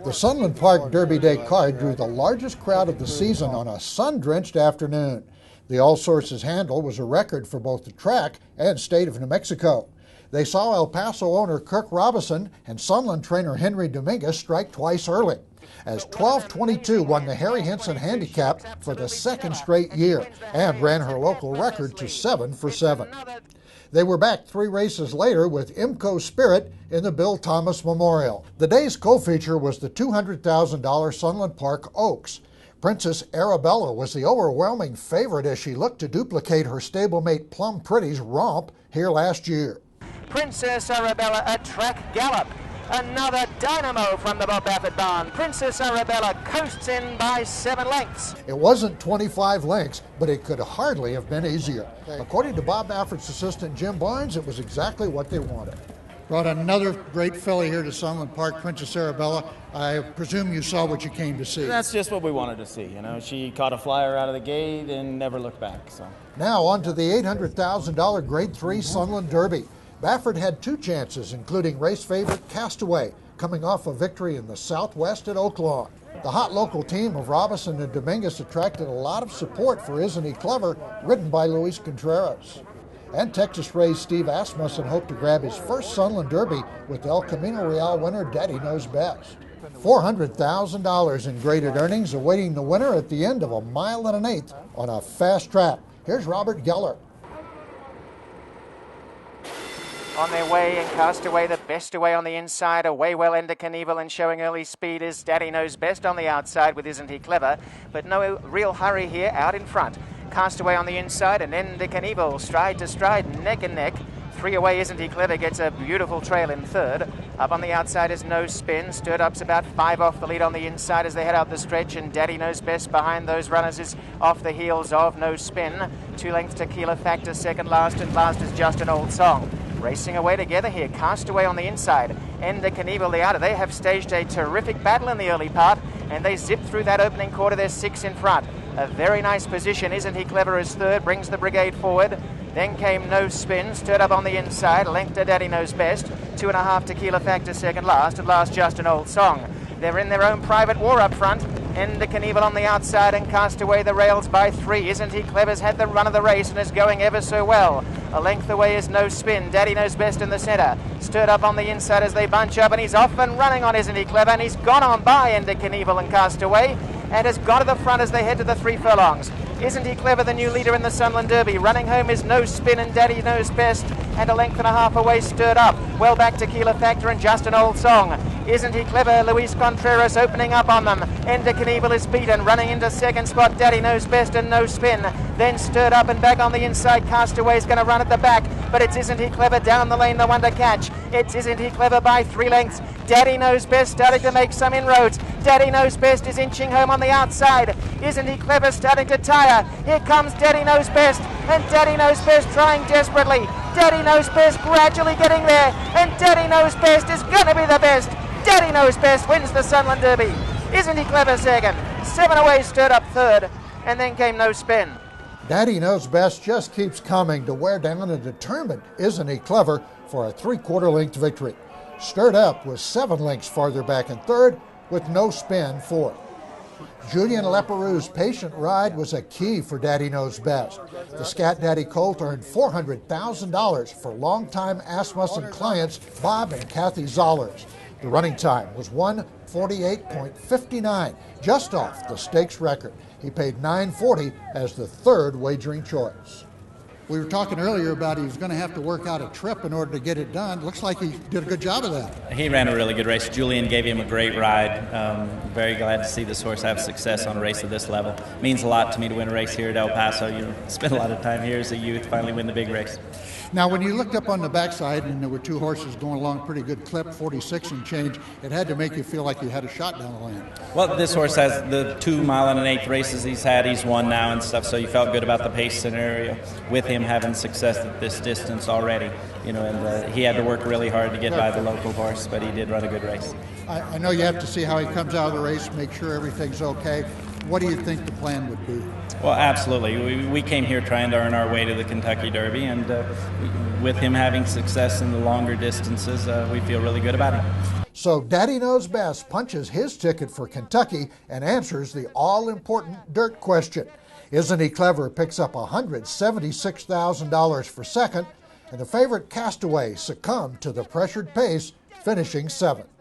The Sunland Park Derby Day card drew the largest crowd of the season on a sun-drenched afternoon. The All Sources handle was a record for both the track and state of New Mexico. They saw El Paso owner Kirk Robinson and Sunland trainer Henry Dominguez strike twice early, as 12:22 won the Harry Henson Handicap for the second straight year and ran her local record to 7 for 7. They were back 3 races later with Imco Spirit in the Bill Thomas Memorial. The day's co-feature was the $200,000 Sunland Park Oaks. Princess Arabella was the overwhelming favorite as she looked to duplicate her stablemate Plum Pretty's romp here last year. Princess Arabella, a track gallop. Another dynamo from the Bob Baffert barn. Princess Arabella coasts in by 7 lengths. It wasn't 25 lengths, but it could hardly have been easier. According to Bob Baffert's assistant Jim Barnes, it was exactly what they wanted. Brought another great filly here to Sunland Park, Princess Arabella. I presume you saw what you came to see. That's just what we wanted to see. You know, she caught a flyer out of the gate and never looked back. So now on to the $800,000 Grade 3 Sunland Derby. Baffert had 2 chances, including race favorite Castaway, coming off a victory in the Southwest at Oaklawn. The hot local team of Robinson and Dominguez attracted a lot of support for Isn't He Clever, ridden by Luis Contreras. And Texas-raised Steve Asmussen hoped to grab his first Sunland Derby with El Camino Real winner Daddy Knows Best. $400,000 in graded earnings awaiting the winner at the end of 1 1/8 miles on a fast track. Here's Robert Geller. On their way and Castaway, the best away on the inside, away well into Knievel and showing early speed is Daddy Knows Best on the outside with Isn't He Clever, but no real hurry here out in front. Castaway on the inside and into Knievel, stride to stride, neck and neck. 3 away, Isn't He Clever, gets a beautiful trail in third. Up on the outside is No Spin. Stirred Up's about 5 off the lead on the inside as they head out the stretch, and Daddy Knows Best behind those runners is off the heels of No Spin. 2 lengths Tequila Factor, second last, and last is Just an Old Song. Racing away together here, Castaway on the inside, Enda Knievel the outer. They have staged a terrific battle in the early part, and they zip through that opening quarter. They're 6 in front. A very nice position. Isn't He Clever as third, brings the brigade forward. Then came No Spin, Stirred Up on the inside, length to Daddy Knows Best. 2.5 Tequila Factor, second last, and last Just an Old Song. They're in their own private war up front. Enda Knievel on the outside and Castaway the rails by 3. Isn't He Clever's had the run of the race and is going ever so well. A length away is No Spin. Daddy Knows Best in the centre. Stirred Up on the inside as they bunch up, and he's off and running on Isn't He Clever, and he's gone on by Enda Knievel and Castaway and has got to the front as they head to the 3 furlongs. Isn't He Clever, the new leader in the Sunland Derby? Running home is No Spin and Daddy Knows Best, and a length and a half away Stirred Up. Well back Tequila Factor and Just an Old Song. Isn't He Clever? Luis Contreras opening up on them. Enda Knievel is beaten, running into second spot. Daddy Knows Best and No Spin. Then Stirred Up and back on the inside. Castaway's going to run at the back, but it's Isn't He Clever down the lane, the one to catch. It's Isn't He Clever by 3 lengths. Daddy Knows Best starting to make some inroads. Daddy Knows Best is inching home on the outside. Isn't He Clever starting to tire? Here comes Daddy Knows Best, and Daddy Knows Best trying desperately. Daddy Knows Best gradually getting there, and Daddy Knows Best is going to be the best. Daddy Knows Best wins the Sunland Derby. Isn't He Clever second? 7 away, Stirred Up third, and then came No Spin. Daddy Knows Best just keeps coming to wear down a determined Isn't He Clever for a 3/4 length victory. Stirred Up was 7 lengths farther back in third, with No Spin fourth. Julian Leperoux's patient ride was a key for Daddy Knows Best. The Scat Daddy colt earned $400,000 for longtime Asmussen clients Bob and Kathy Zollers. The running time was 1:48.59, just off the stakes record. He paid $9.40 as the third wagering choice. We were talking earlier about he was going to have to work out a trip in order to get it done. Looks like he did a good job of that. He ran a really good race. Julian gave him a great ride. Very glad to see this horse have success on a race of this level. Means a lot to me to win a race here at El Paso. You spent a lot of time here as a youth, finally win the big race. Now, when you looked up on the backside and there were 2 horses going along a pretty good clip, 46 and change, it had to make you feel like you had a shot down the lane. Well, this horse has the 2 1/8 races he's had. He's won now and stuff, so you felt good about the pace scenario with him having success at this distance already. You know, and he had to work really hard to get by the local horse, but he did run a good race. I know you have to see how he comes out of the race, make sure everything's okay. What do you think the plan would be? Well, absolutely. We came here trying to earn our way to the Kentucky Derby, and with him having success in the longer distances, we feel really good about it. So Daddy Knows Best punches his ticket for Kentucky and answers the all-important dirt question. Isn't He Clever picks up $176,000 for second, and the favorite Castaway succumbed to the pressured pace, finishing seventh.